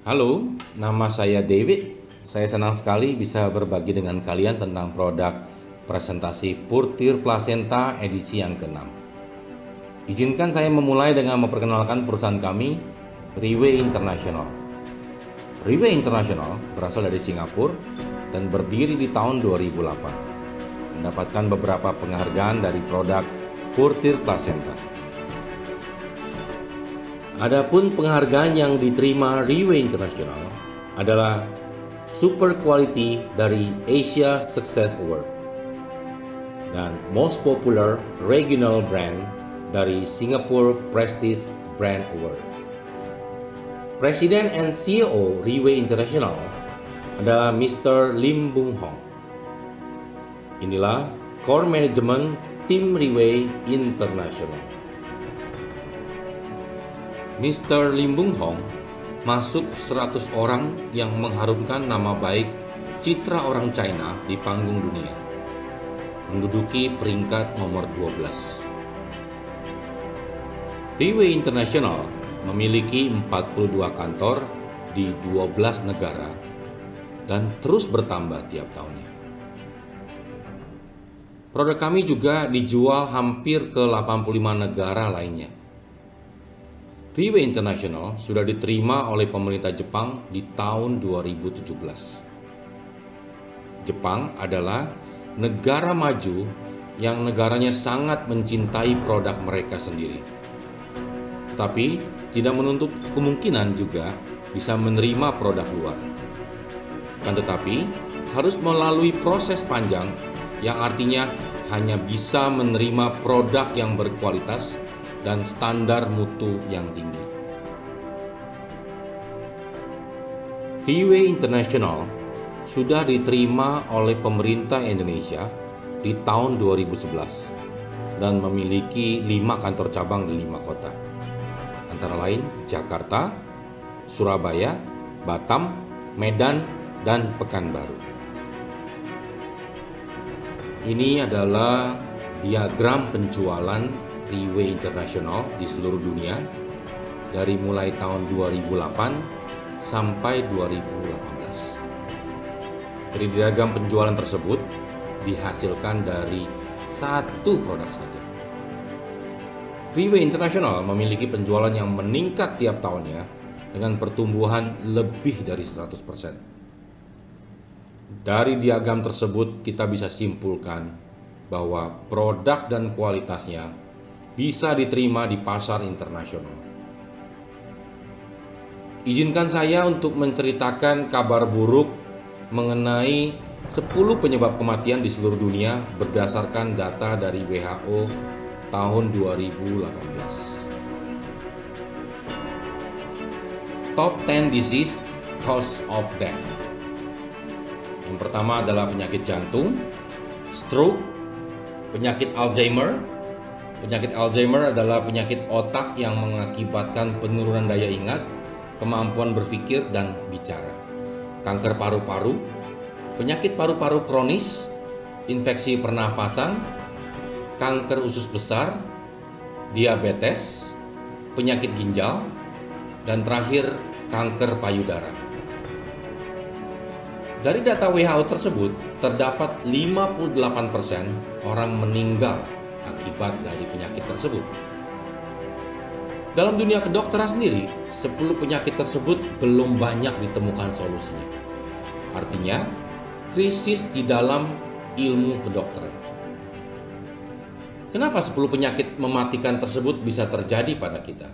Halo, nama saya David. Saya senang sekali bisa berbagi dengan kalian tentang produk presentasi Purtir Placenta edisi yang ke-6. Izinkan saya memulai dengan memperkenalkan perusahaan kami, Riway International. Riway International berasal dari Singapura dan berdiri di tahun 2008. Mendapatkan beberapa penghargaan dari produk Purtir Placenta. Adapun penghargaan yang diterima Riway International adalah Super Quality dari Asia Success Award dan Most Popular Regional Brand dari Singapore Prestige Brand Award. Presiden and CEO Riway International adalah Mr. Lim Bung Hong. Inilah Core Management Tim Riway International. Mr. Lim Bung Hong masuk 100 orang yang mengharumkan nama baik citra orang China di panggung dunia, menduduki peringkat nomor 12. Riway International memiliki 42 kantor di 12 negara dan terus bertambah tiap tahunnya. Produk kami juga dijual hampir ke 85 negara lainnya. Riway International sudah diterima oleh pemerintah Jepang di tahun 2017. Jepang adalah negara maju yang negaranya sangat mencintai produk mereka sendiri. Tetapi tidak menutup kemungkinan juga bisa menerima produk luar. Kan tetapi harus melalui proses panjang yang artinya hanya bisa menerima produk yang berkualitas dan standar mutu yang tinggi. Riway International sudah diterima oleh pemerintah Indonesia di tahun 2011 dan memiliki 5 kantor cabang di 5 kota, antara lain Jakarta, Surabaya, Batam, Medan, dan Pekanbaru. Ini adalah diagram penjualan Riway International di seluruh dunia dari mulai tahun 2008 sampai 2018. Dari diagram penjualan tersebut dihasilkan dari satu produk saja. Riway International memiliki penjualan yang meningkat tiap tahunnya dengan pertumbuhan lebih dari 100%. Dari diagram tersebut kita bisa simpulkan bahwa produk dan kualitasnya bisa diterima di pasar internasional. Izinkan saya untuk menceritakan kabar buruk mengenai 10 penyebab kematian di seluruh dunia berdasarkan data dari WHO tahun 2018. Top 10 disease cause of death. Yang pertama adalah penyakit jantung, stroke, penyakit Alzheimer. Penyakit Alzheimer adalah penyakit otak yang mengakibatkan penurunan daya ingat, kemampuan berpikir dan bicara. Kanker paru-paru, penyakit paru-paru kronis, infeksi pernafasan, kanker usus besar, diabetes, penyakit ginjal, dan terakhir kanker payudara. Dari data WHO tersebut, terdapat 58% orang meninggal akibat dari penyakit tersebut. Dalam dunia kedokteran sendiri, 10 penyakit tersebut belum banyak ditemukan solusinya. Artinya, krisis di dalam ilmu kedokteran. Kenapa 10 penyakit mematikan tersebut bisa terjadi pada kita?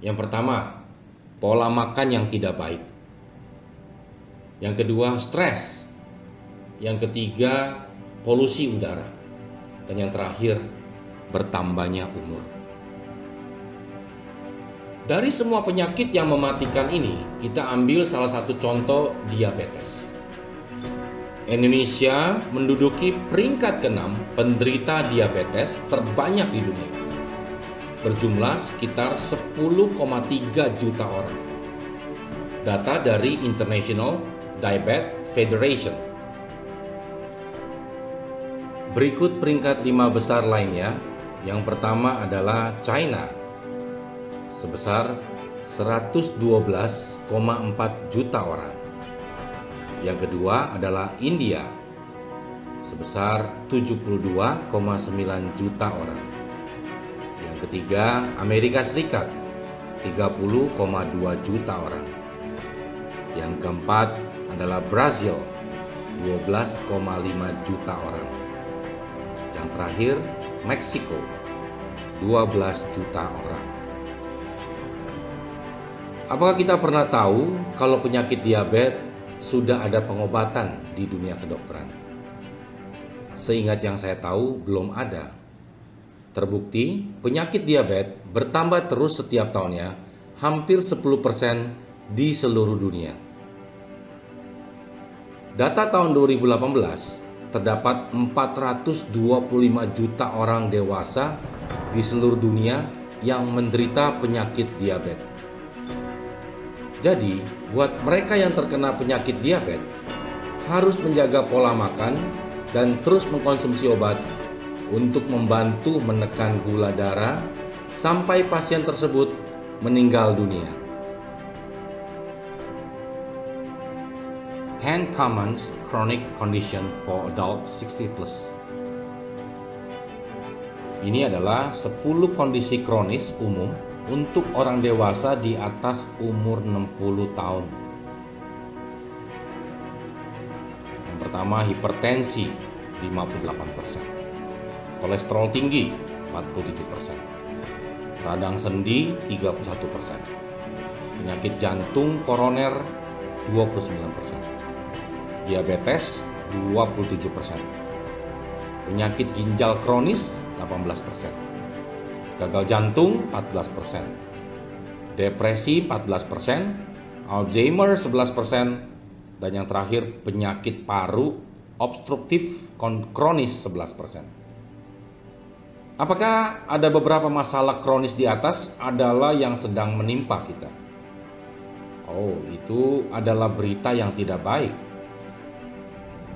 Yang pertama, pola makan yang tidak baik. Yang kedua, stres. Yang ketiga, polusi udara. Dan yang terakhir, bertambahnya umur. Dari semua penyakit yang mematikan ini, kita ambil salah satu contoh diabetes. Indonesia menduduki peringkat ke-6 penderita diabetes terbanyak di dunia. Berjumlah sekitar 10,3 juta orang. Data dari International Diabetes Federation. Berikut peringkat 5 besar lainnya. Yang pertama adalah China sebesar 112,4 juta orang. Yang kedua adalah India sebesar 72,9 juta orang. Yang ketiga Amerika Serikat 30,2 juta orang. Yang keempat adalah Brazil 12,5 juta orang. Yang terakhir Meksiko 12 juta orang. Apakah kita pernah tahu kalau penyakit diabetes sudah ada pengobatan di dunia kedokteran? Seingat yang saya tahu belum ada. Terbukti penyakit diabetes bertambah terus setiap tahunnya, hampir 10% di seluruh dunia. Data tahun 2018 terdapat 425 juta orang dewasa di seluruh dunia yang menderita penyakit diabetes. Jadi, buat mereka yang terkena penyakit diabetes harus menjaga pola makan dan terus mengkonsumsi obat untuk membantu menekan gula darah sampai pasien tersebut meninggal dunia. 10 common chronic condition for adult 60 plus. Ini adalah 10 kondisi kronis umum untuk orang dewasa di atas umur 60 tahun. Yang pertama, hipertensi 58%, kolesterol tinggi 47%, radang sendi 31%, penyakit jantung koroner 29%, diabetes 27%, penyakit ginjal kronis 18%, gagal jantung 14%, depresi 14%, Alzheimer 11%, dan yang terakhir penyakit paru obstruktif kronis 11%. Apakah ada beberapa masalah kronis di atas adalah yang sedang menimpa kita? Oh, itu adalah berita yang tidak baik.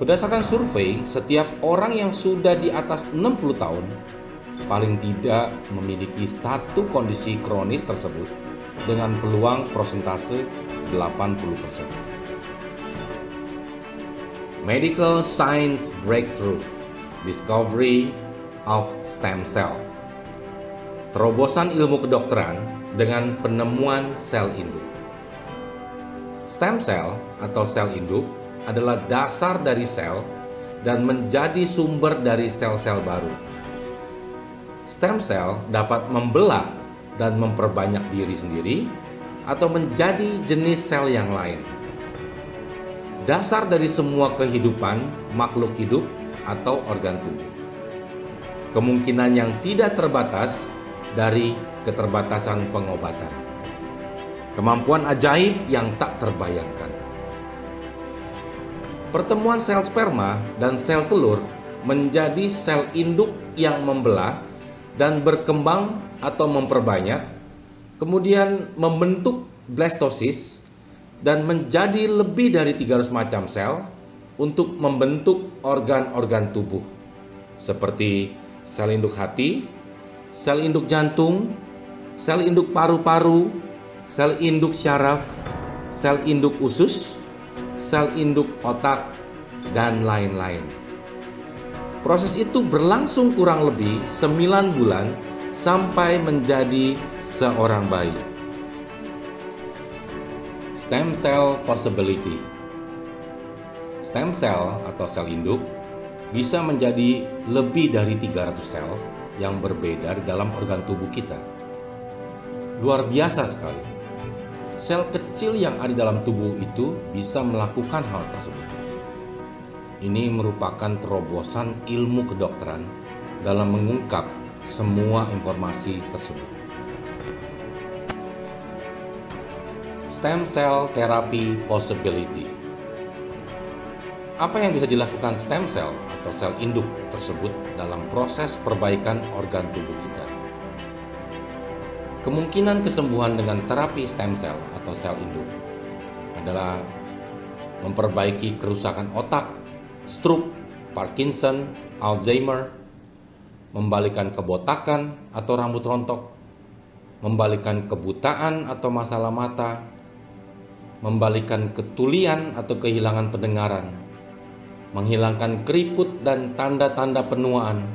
Berdasarkan survei, setiap orang yang sudah di atas 60 tahun paling tidak memiliki satu kondisi kronis tersebut dengan peluang persentase 80%. Medical Science Breakthrough Discovery of Stem Cell. Terobosan ilmu kedokteran dengan penemuan sel induk. Stem cell atau sel induk adalah dasar dari sel dan menjadi sumber dari sel-sel baru. Stem cell dapat membelah dan memperbanyak diri sendiri atau menjadi jenis sel yang lain. Dasar dari semua kehidupan makhluk hidup atau organ tubuh. Kemungkinan yang tidak terbatas dari keterbatasan pengobatan. Kemampuan ajaib yang tak terbayangkan. Pertemuan sel sperma dan sel telur menjadi sel induk yang membelah dan berkembang atau memperbanyak, kemudian membentuk blastosis dan menjadi lebih dari 300 macam sel untuk membentuk organ-organ tubuh seperti sel induk hati, sel induk jantung, sel induk paru-paru, sel induk syaraf, sel induk usus, sel induk otak, dan lain-lain. Proses itu berlangsung kurang lebih 9 bulan sampai menjadi seorang bayi. Stem cell possibility. Stem cell atau sel induk bisa menjadi lebih dari 300 sel yang berbeda di dalam organ tubuh kita. Luar biasa sekali. Sel kecil yang ada di dalam tubuh itu bisa melakukan hal tersebut. Ini merupakan terobosan ilmu kedokteran dalam mengungkap semua informasi tersebut. Stem cell therapy possibility. Apa yang bisa dilakukan stem cell atau sel induk tersebut dalam proses perbaikan organ tubuh kita? Kemungkinan kesembuhan dengan terapi stem cell atau sel induk adalah memperbaiki kerusakan otak, stroke, Parkinson, Alzheimer, membalikkan kebotakan atau rambut rontok, membalikan kebutaan atau masalah mata, membalikan ketulian atau kehilangan pendengaran, menghilangkan keriput dan tanda-tanda penuaan,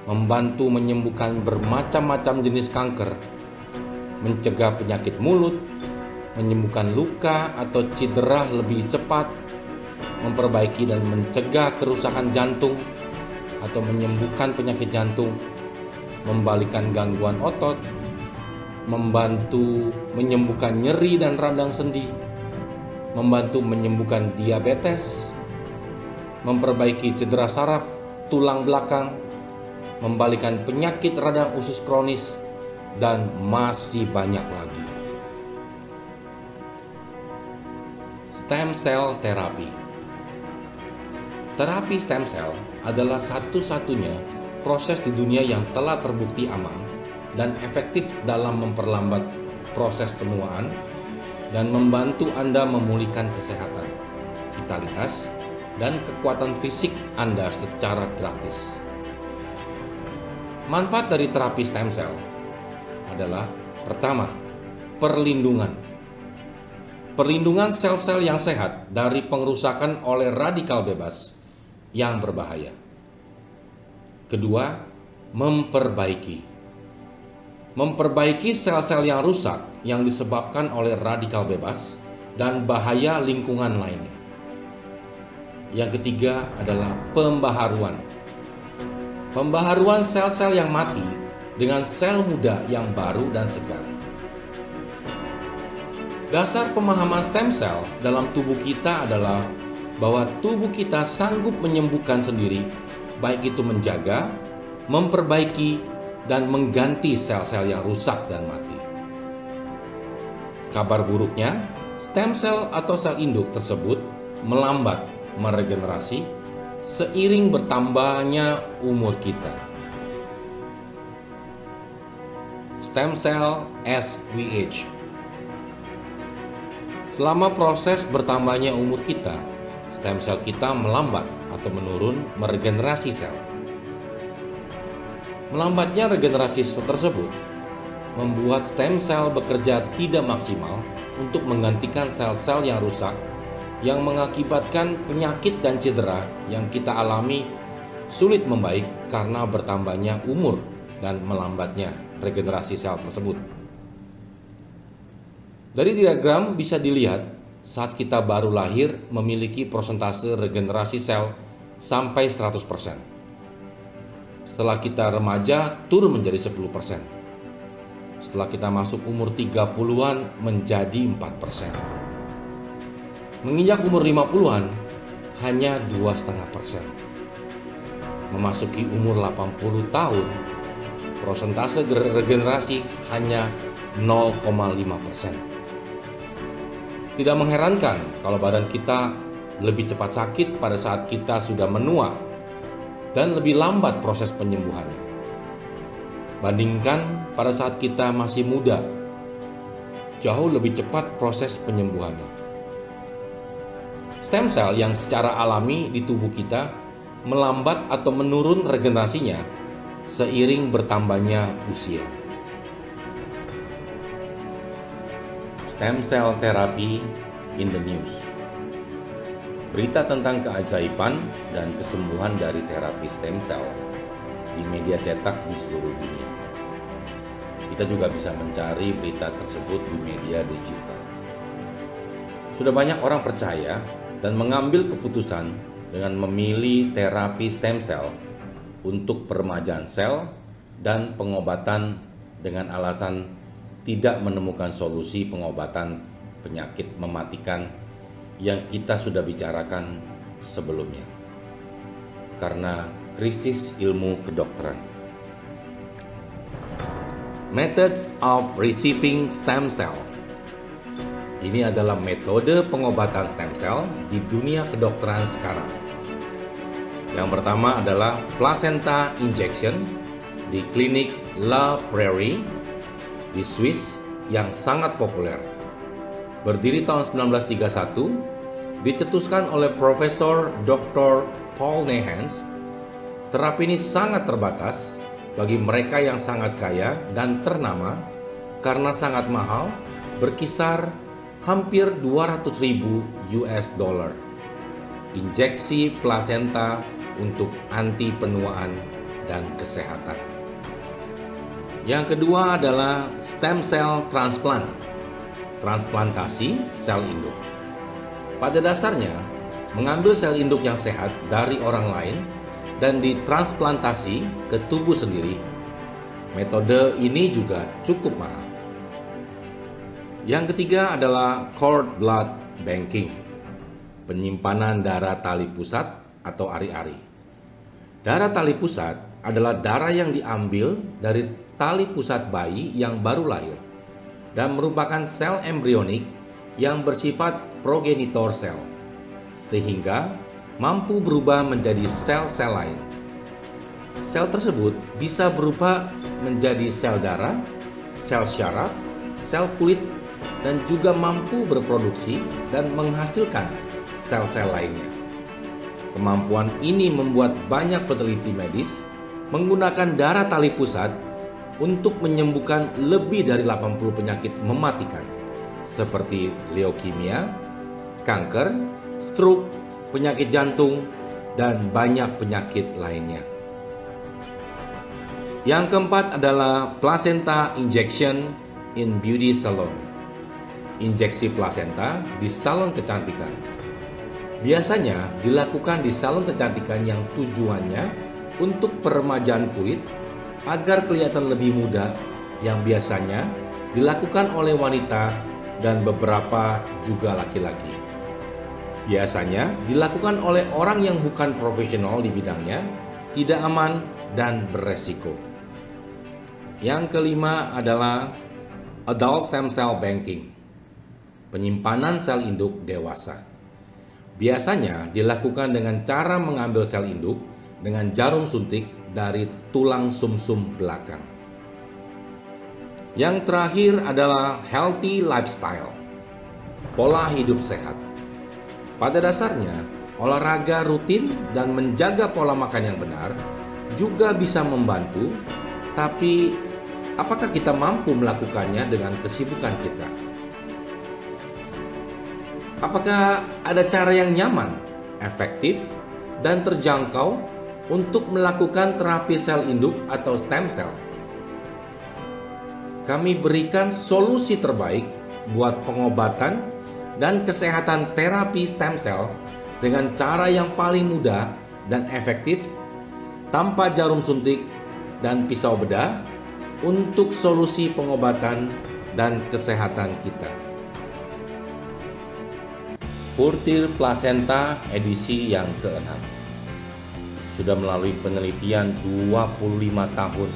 membantu menyembuhkan bermacam-macam jenis kanker, mencegah penyakit mulut, menyembuhkan luka atau cedera lebih cepat, memperbaiki dan mencegah kerusakan jantung atau menyembuhkan penyakit jantung, membalikan gangguan otot, membantu menyembuhkan nyeri dan radang sendi, membantu menyembuhkan diabetes, memperbaiki cedera saraf, tulang belakang, membalikan penyakit radang usus kronis, dan masih banyak lagi. Stem cell terapi. Terapi stem cell adalah satu-satunya proses di dunia yang telah terbukti aman dan efektif dalam memperlambat proses penuaan dan membantu Anda memulihkan kesehatan, vitalitas, dan kekuatan fisik Anda secara gratis. Manfaat dari terapi stem cell adalah: pertama, perlindungan. Perlindungan sel-sel yang sehat dari pengerusakan oleh radikal bebas yang berbahaya. Kedua, memperbaiki. Memperbaiki sel-sel yang rusak yang disebabkan oleh radikal bebas dan bahaya lingkungan lainnya. Yang ketiga adalah pembaharuan. Pembaharuan sel-sel yang mati dengan sel muda yang baru dan segar. Dasar pemahaman stem cell dalam tubuh kita adalah bahwa tubuh kita sanggup menyembuhkan sendiri, baik itu menjaga, memperbaiki, dan mengganti sel-sel yang rusak dan mati. Kabar buruknya, stem cell atau sel induk tersebut melambat meregenerasi seiring bertambahnya umur kita. Stem cell SWH. Selama proses bertambahnya umur kita, stem cell kita melambat atau menurun meregenerasi sel. Melambatnya regenerasi sel tersebut membuat stem cell bekerja tidak maksimal untuk menggantikan sel-sel yang rusak yang mengakibatkan penyakit dan cedera yang kita alami sulit membaik karena bertambahnya umur dan melambatnya regenerasi sel tersebut. Dari diagram bisa dilihat saat kita baru lahir memiliki persentase regenerasi sel sampai 100%. Setelah kita remaja turun menjadi 10%. Setelah kita masuk umur 30-an menjadi 4%. Menginjak umur 50-an hanya 2,5%. Memasuki umur 80 tahun, persentase regenerasi hanya 0,5%. Tidak mengherankan kalau badan kita lebih cepat sakit pada saat kita sudah menua dan lebih lambat proses penyembuhannya. Bandingkan pada saat kita masih muda, jauh lebih cepat proses penyembuhannya. Stem cell yang secara alami di tubuh kita melambat atau menurun regenerasinya seiring bertambahnya usia. Stem cell therapy in the news. Berita tentang keajaiban dan kesembuhan dari terapi stem cell di media cetak di seluruh dunia. Kita juga bisa mencari berita tersebut di media digital. Sudah banyak orang percaya dan mengambil keputusan dengan memilih terapi stem cell untuk peremajaan sel dan pengobatan dengan alasan tidak menemukan solusi pengobatan penyakit mematikan yang kita sudah bicarakan sebelumnya karena krisis ilmu kedokteran. Methods of receiving stem cell. Ini adalah metode pengobatan stem cell di dunia kedokteran sekarang. Yang pertama adalah placenta injection di klinik La Prairie di Swiss yang sangat populer. Berdiri tahun 1931, dicetuskan oleh Profesor Dr. Paul Nehans. Terapi ini sangat terbatas bagi mereka yang sangat kaya dan ternama karena sangat mahal, berkisar hampir 200.000 US dollar. Injeksi plasenta untuk anti penuaan dan kesehatan. Yang kedua adalah stem cell transplant, transplantasi sel induk. Pada dasarnya, mengambil sel induk yang sehat dari orang lain dan ditransplantasi ke tubuh sendiri. Metode ini juga cukup mahal. Yang ketiga adalah cord blood banking, penyimpanan darah tali pusat atau ari-ari. Darah tali pusat adalah darah yang diambil dari tali pusat bayi yang baru lahir dan merupakan sel embrionik yang bersifat progenitor sel, sehingga mampu berubah menjadi sel-sel lain. Sel tersebut bisa berubah menjadi sel darah, sel syaraf, sel kulit, dan juga mampu berproduksi dan menghasilkan sel-sel lainnya. Kemampuan ini membuat banyak peneliti medis menggunakan darah tali pusat untuk menyembuhkan lebih dari 80 penyakit mematikan seperti leukemia, kanker, stroke, penyakit jantung, dan banyak penyakit lainnya. Yang keempat adalah placenta injection in beauty salon. Injeksi plasenta di salon kecantikan. Biasanya dilakukan di salon kecantikan yang tujuannya untuk peremajaan kulit agar kelihatan lebih muda, yang biasanya dilakukan oleh wanita dan beberapa juga laki-laki. Biasanya dilakukan oleh orang yang bukan profesional di bidangnya, tidak aman dan beresiko. Yang kelima adalah adult stem cell banking, penyimpanan sel induk dewasa. Biasanya dilakukan dengan cara mengambil sel induk dengan jarum suntik dari tulang sumsum belakang. Yang terakhir adalah healthy lifestyle, pola hidup sehat. Pada dasarnya, olahraga rutin dan menjaga pola makan yang benar juga bisa membantu, tapi apakah kita mampu melakukannya dengan kesibukan kita? Apakah ada cara yang nyaman, efektif, dan terjangkau untuk melakukan terapi sel induk atau stem cell? Kami berikan solusi terbaik buat pengobatan dan kesehatan terapi stem cell dengan cara yang paling mudah dan efektif, tanpa jarum suntik dan pisau bedah, untuk solusi pengobatan dan kesehatan kita. Purtir Plasenta edisi yang ke-6 sudah melalui penelitian 25 tahun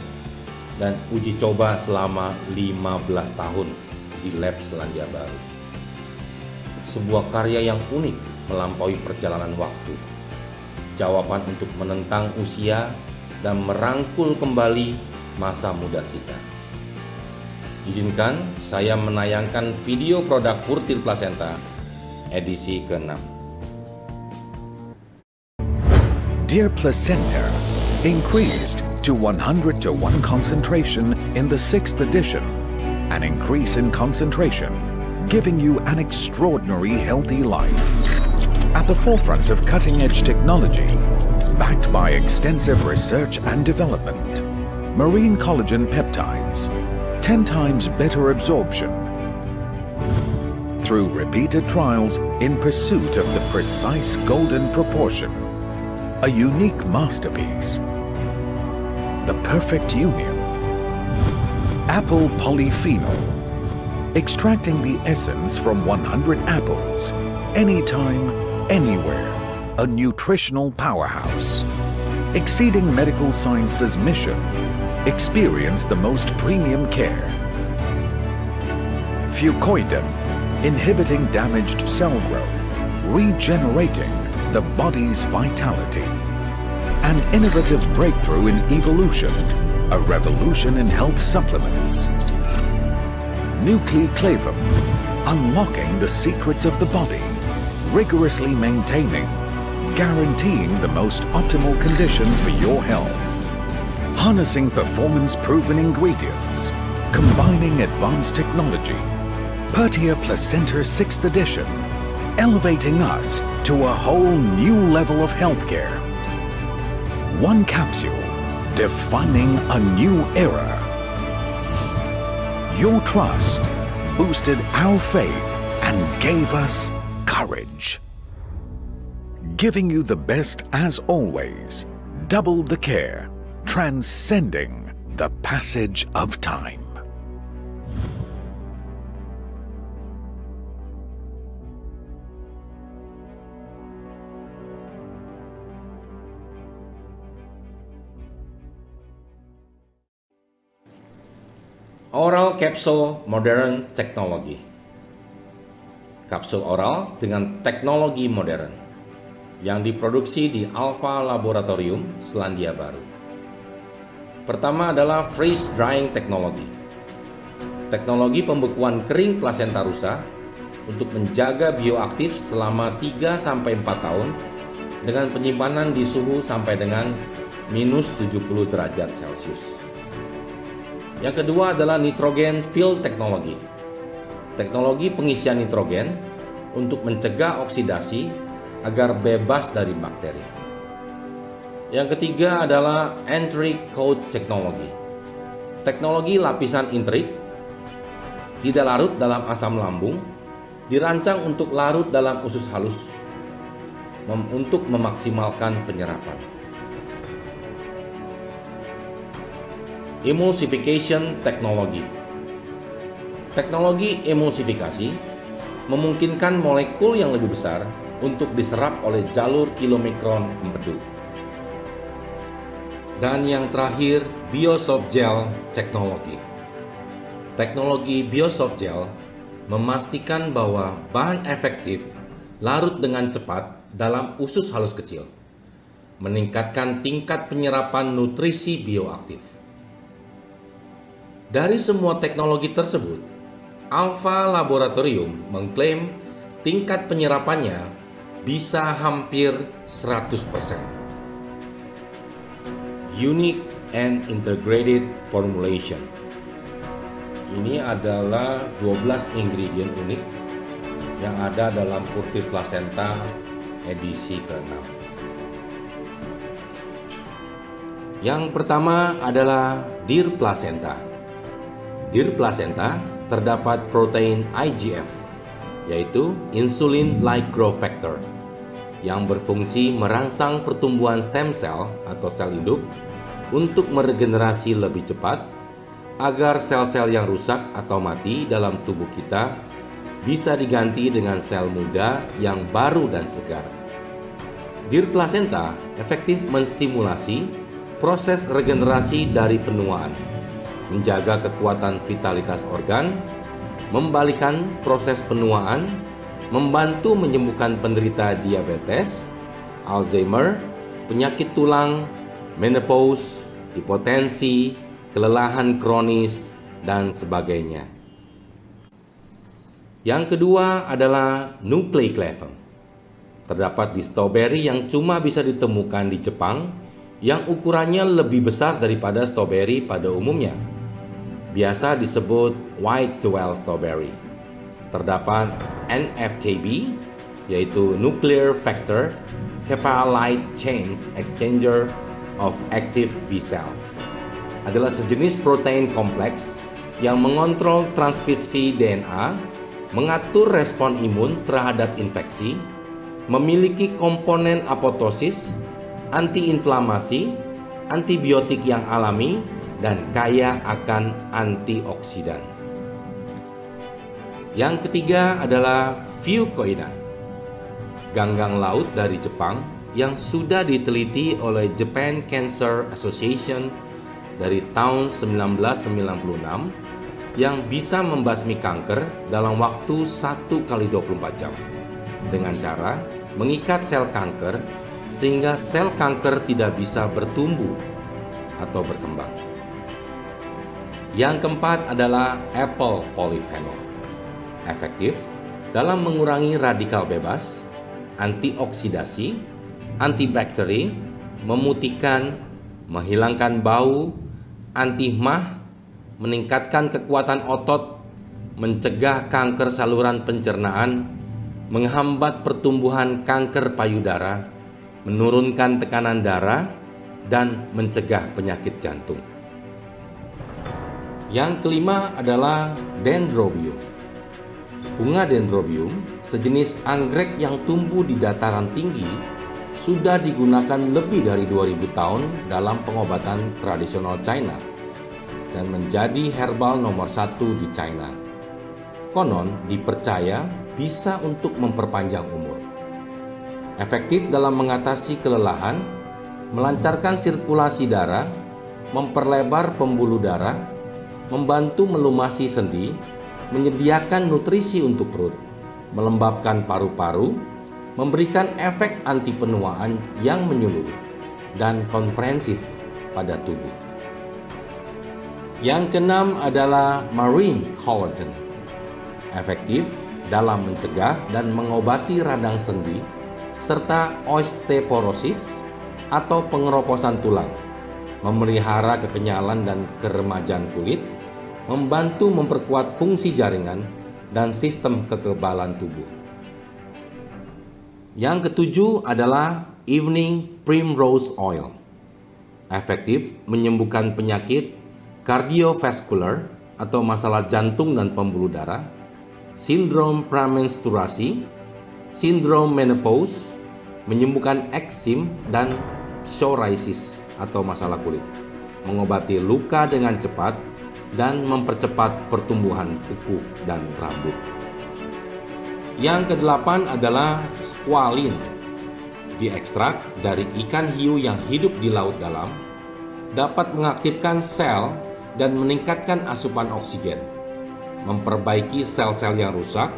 dan uji coba selama 15 tahun di lab Selandia Baru. Sebuah karya yang unik melampaui perjalanan waktu, jawaban untuk menentang usia dan merangkul kembali masa muda kita. Izinkan saya menayangkan video produk Purtir Plasenta edisi ke-6. Dear Placenta, increased to 100:1 concentration in the 6th edition, an increase in concentration, giving you an extraordinary healthy life. At the forefront of cutting-edge technology, backed by extensive research and development, marine collagen peptides, 10 times better absorption, through repeated trials in pursuit of the precise golden proportion, a unique masterpiece, the perfect union. Apple polyphenol, extracting the essence from 100 apples, anytime, anywhere, a nutritional powerhouse. Exceeding medical science's mission, experience the most premium care. Fucoidan, inhibiting damaged cell growth, regenerating the body's vitality. An innovative breakthrough in evolution, a revolution in health supplements. Nucleoclavum, unlocking the secrets of the body, rigorously maintaining, guaranteeing the most optimal condition for your health. Harnessing performance-proven ingredients, combining advanced technology. Proteer Placenta 6th edition, elevating us to a whole new level of healthcare. One capsule, defining a new era. Your trust boosted our faith and gave us courage. Giving you the best as always, double the care, transcending the passage of time. Oral Capsule Modern Technology. Kapsul oral dengan teknologi modern yang diproduksi di Alpha Laboratorium, Selandia Baru. Pertama adalah Freeze Drying Technology. Teknologi pembekuan kering plasenta rusa untuk menjaga bioaktif selama 3-4 tahun dengan penyimpanan di suhu sampai dengan minus 70 derajat Celcius. Yang kedua adalah Nitrogen Fill Technology. Teknologi pengisian nitrogen untuk mencegah oksidasi agar bebas dari bakteri. Yang ketiga adalah Enteric Coat Technology. Teknologi lapisan enterik tidak larut dalam asam lambung, dirancang untuk larut dalam usus halus untuk memaksimalkan penyerapan. Emulsification Technology. Teknologi emulsifikasi memungkinkan molekul yang lebih besar untuk diserap oleh jalur kilomikron empedu. Dan yang terakhir, Biosoftgel Technology. Teknologi Biosoftgel memastikan bahwa bahan efektif larut dengan cepat dalam usus halus kecil, meningkatkan tingkat penyerapan nutrisi bioaktif. Dari semua teknologi tersebut, Alpha Laboratorium mengklaim tingkat penyerapannya bisa hampir 100%. Unique and Integrated Formulation. Ini adalah 12 ingredient unik yang ada dalam Purtyr Placenta edisi ke-6. Yang pertama adalah Dir Placenta. Dir Placenta terdapat protein IGF, yaitu Insulin-like Growth Factor, yang berfungsi merangsang pertumbuhan stem cell atau sel induk untuk meregenerasi lebih cepat agar sel-sel yang rusak atau mati dalam tubuh kita bisa diganti dengan sel muda yang baru dan segar. Dir Placenta efektif menstimulasi proses regenerasi dari penuaan, menjaga kekuatan vitalitas organ, membalikan proses penuaan, membantu menyembuhkan penderita diabetes, Alzheimer, penyakit tulang, menopause, hipotensi, kelelahan kronis, dan sebagainya. Yang kedua adalah Nucleoclavin. Terdapat di stroberi yang cuma bisa ditemukan di Jepang, yang ukurannya lebih besar daripada stroberi pada umumnya. Biasa disebut white jewel strawberry. Terdapat NFKB, yaitu Nuclear Factor Kappa Light Chain Exchanger of Active B Cell. Adalah sejenis protein kompleks yang mengontrol transkripsi DNA, mengatur respon imun terhadap infeksi, memiliki komponen apoptosis, antiinflamasi, antibiotik yang alami, dan kaya akan antioksidan. Yang ketiga adalah fucoidan, ganggang laut dari Jepang yang sudah diteliti oleh Japan Cancer Association dari tahun 1996 yang bisa membasmi kanker dalam waktu 1 kali 24 jam dengan cara mengikat sel kanker sehingga sel kanker tidak bisa bertumbuh atau berkembang. Yang keempat adalah apple polyphenol. Efektif dalam mengurangi radikal bebas, antioksidasi, antibakteri, memutihkan, menghilangkan bau, anti-mah, meningkatkan kekuatan otot, mencegah kanker saluran pencernaan, menghambat pertumbuhan kanker payudara, menurunkan tekanan darah, dan mencegah penyakit jantung. Yang kelima adalah dendrobium. Bunga dendrobium, sejenis anggrek yang tumbuh di dataran tinggi, sudah digunakan lebih dari 2000 tahun dalam pengobatan tradisional China dan menjadi herbal nomor 1 di China. Konon dipercaya bisa untuk memperpanjang umur. Efektif dalam mengatasi kelelahan, melancarkan sirkulasi darah, memperlebar pembuluh darah, membantu melumasi sendi, menyediakan nutrisi untuk perut, melembabkan paru-paru, memberikan efek anti penuaan yang menyeluruh dan komprehensif pada tubuh. Yang keenam adalah marine collagen. Efektif dalam mencegah dan mengobati radang sendi serta osteoporosis atau pengeroposan tulang, memelihara kekenyalan dan keremajan kulit, membantu memperkuat fungsi jaringan dan sistem kekebalan tubuh. Yang ketujuh adalah evening primrose oil. Efektif menyembuhkan penyakit kardiovaskular atau masalah jantung dan pembuluh darah, sindrom premenstruasi, sindrom menopause, menyembuhkan eksim dan psoriasis atau masalah kulit, mengobati luka dengan cepat, dan mempercepat pertumbuhan kuku dan rambut. Yang kedelapan adalah squalene. Diekstrak dari ikan hiu yang hidup di laut dalam, dapat mengaktifkan sel dan meningkatkan asupan oksigen, memperbaiki sel-sel yang rusak,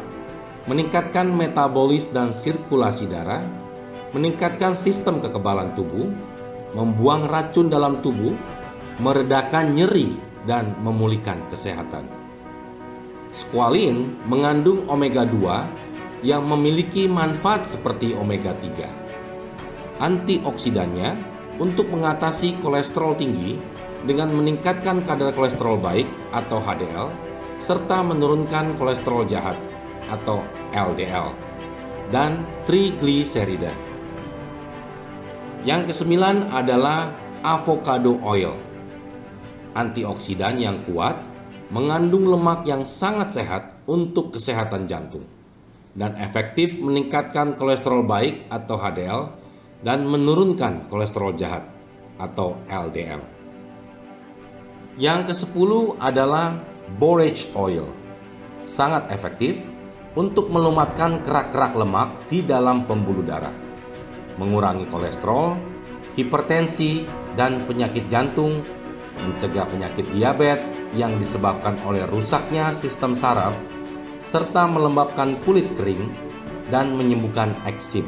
meningkatkan metabolis dan sirkulasi darah, meningkatkan sistem kekebalan tubuh, membuang racun dalam tubuh, meredakan nyeri, dan memulihkan kesehatan. Squalene mengandung omega 2 yang memiliki manfaat seperti omega 3. Antioksidannya untuk mengatasi kolesterol tinggi dengan meningkatkan kadar kolesterol baik atau HDL serta menurunkan kolesterol jahat atau LDL dan trigliserida. Yang kesembilan adalah avocado oil. Antioksidan yang kuat, mengandung lemak yang sangat sehat untuk kesehatan jantung dan efektif meningkatkan kolesterol baik atau HDL dan menurunkan kolesterol jahat atau LDL. Yang ke-10 adalah borage oil. Sangat efektif untuk melumatkan kerak-kerak lemak di dalam pembuluh darah, mengurangi kolesterol, hipertensi, dan penyakit jantung, mencegah penyakit diabetes yang disebabkan oleh rusaknya sistem saraf, serta melembabkan kulit kering dan menyembuhkan eksim.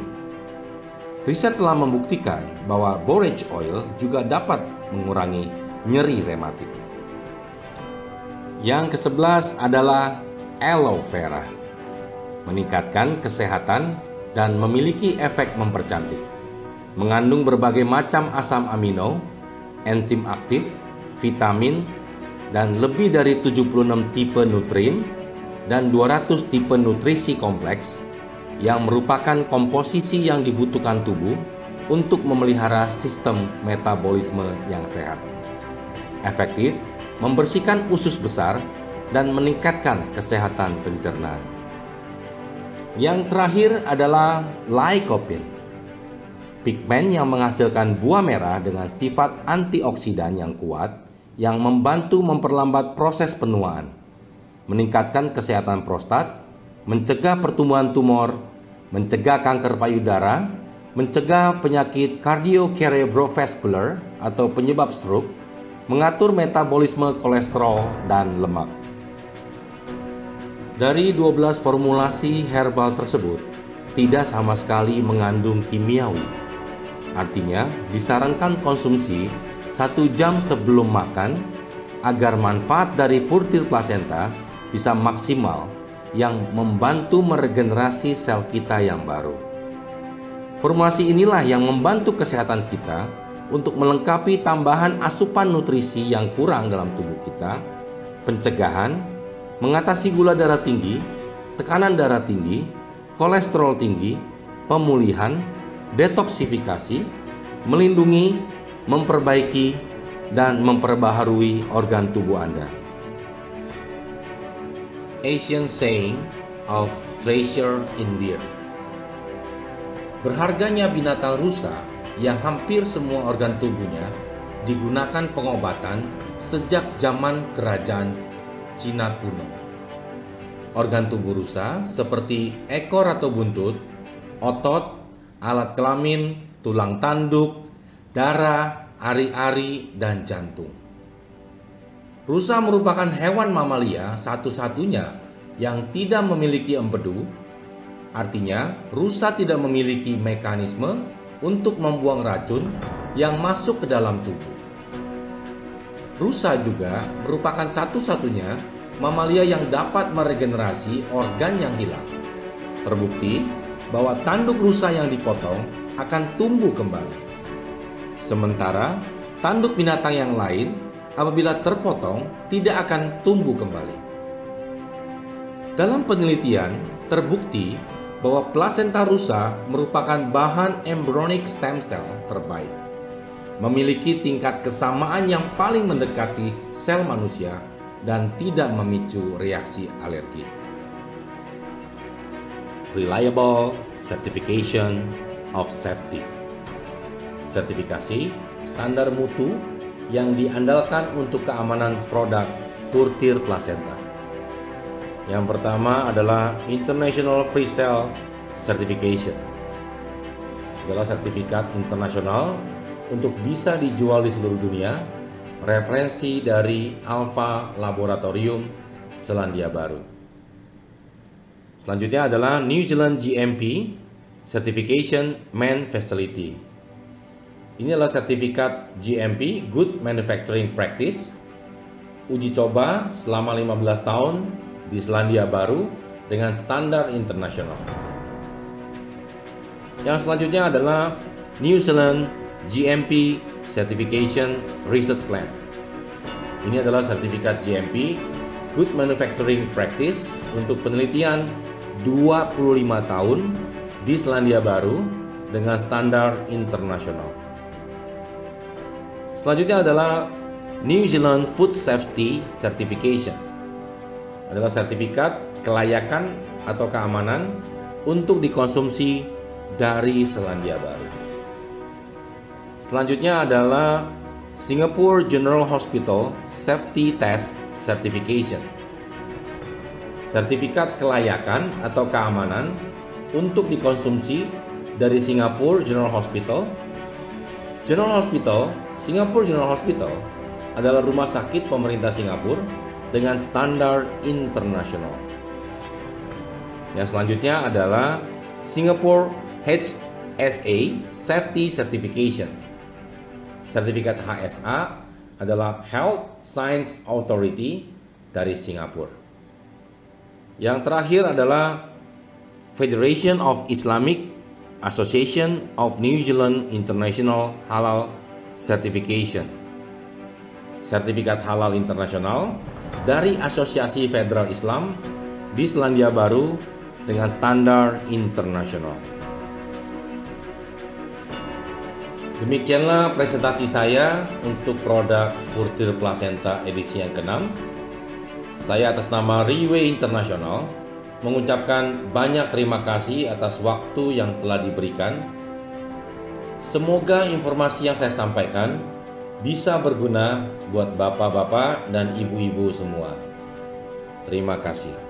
Riset telah membuktikan bahwa borage oil juga dapat mengurangi nyeri rematik. Yang ke-11 adalah aloe vera. Meningkatkan kesehatan dan memiliki efek mempercantik. Mengandung berbagai macam asam amino, enzim aktif, vitamin, dan lebih dari 76 tipe nutrien dan 200 tipe nutrisi kompleks yang merupakan komposisi yang dibutuhkan tubuh untuk memelihara sistem metabolisme yang sehat. Efektif membersihkan usus besar dan meningkatkan kesehatan pencernaan. Yang terakhir adalah lycopene. Pigmen yang menghasilkan buah merah dengan sifat antioksidan yang kuat yang membantu memperlambat proses penuaan, meningkatkan kesehatan prostat, mencegah pertumbuhan tumor, mencegah kanker payudara, mencegah penyakit kardio-cerebrovascular atau penyebab stroke, mengatur metabolisme kolesterol dan lemak. Dari 12 formulasi herbal tersebut, tidak sama sekali mengandung kimiawi. Artinya, disarankan konsumsi 1 jam sebelum makan agar manfaat dari Purtir Placenta bisa maksimal yang membantu meregenerasi sel kita yang baru. Formulasi inilah yang membantu kesehatan kita untuk melengkapi tambahan asupan nutrisi yang kurang dalam tubuh kita pencegahan, mengatasi gula darah tinggi, tekanan darah tinggi, kolesterol tinggi, pemulihan, detoksifikasi, melindungi, memperbaiki, dan memperbaharui organ tubuh Anda. Asian saying of treasure in deer. Berharganya binatang rusa yang hampir semua organ tubuhnya digunakan pengobatan sejak zaman kerajaan Cina kuno. Organ tubuh rusa seperti ekor atau buntut, otot, alat kelamin, tulang tanduk, darah, ari-ari, dan jantung. Rusa merupakan hewan mamalia satu-satunya yang tidak memiliki empedu. Artinya, rusa tidak memiliki mekanisme untuk membuang racun yang masuk ke dalam tubuh. Rusa juga merupakan satu-satunya mamalia yang dapat meregenerasi organ yang hilang. Terbukti bahwa tanduk rusa yang dipotong akan tumbuh kembali. Sementara tanduk binatang yang lain apabila terpotong tidak akan tumbuh kembali. Dalam penelitian terbukti bahwa plasenta rusa merupakan bahan embryonic stem cell terbaik, memiliki tingkat kesamaan yang paling mendekati sel manusia dan tidak memicu reaksi alergi. Reliable certification of safety. Sertifikasi standar mutu yang diandalkan untuk keamanan produk Purtir Placenta. Yang pertama adalah International Free Cell Certification. Adalah sertifikat internasional untuk bisa dijual di seluruh dunia, referensi dari Alpha Laboratorium Selandia Baru. Selanjutnya adalah New Zealand GMP Certification Man Facility. Ini adalah sertifikat GMP Good Manufacturing Practice, uji coba selama 15 tahun di Selandia Baru dengan standar internasional. Yang selanjutnya adalah New Zealand GMP Certification Research Plan. Ini adalah sertifikat GMP Good Manufacturing Practice untuk penelitian 25 tahun di Selandia Baru dengan standar internasional. Selanjutnya adalah New Zealand Food Safety Certification. Adalah sertifikat kelayakan atau keamanan untuk dikonsumsi dari Selandia Baru. Selanjutnya adalah Singapore General Hospital Safety Test Certification. Sertifikat kelayakan atau keamanan untuk dikonsumsi dari Singapore General Hospital. Singapore General Hospital adalah rumah sakit pemerintah Singapura dengan standar internasional. Yang selanjutnya adalah Singapore HSA Safety Certification. Sertifikat HSA adalah Health Science Authority dari Singapura. Yang terakhir adalah Federation of Islamic Association of New Zealand International Halal Certification. Sertifikat halal internasional dari Asosiasi Federal Islam di Selandia Baru dengan standar internasional. Demikianlah presentasi saya untuk produk Purtir Placenta edisi yang ke-6. Saya atas nama Riway International mengucapkan banyak terima kasih atas waktu yang telah diberikan. Semoga informasi yang saya sampaikan bisa berguna buat bapak-bapak dan ibu-ibu semua. Terima kasih.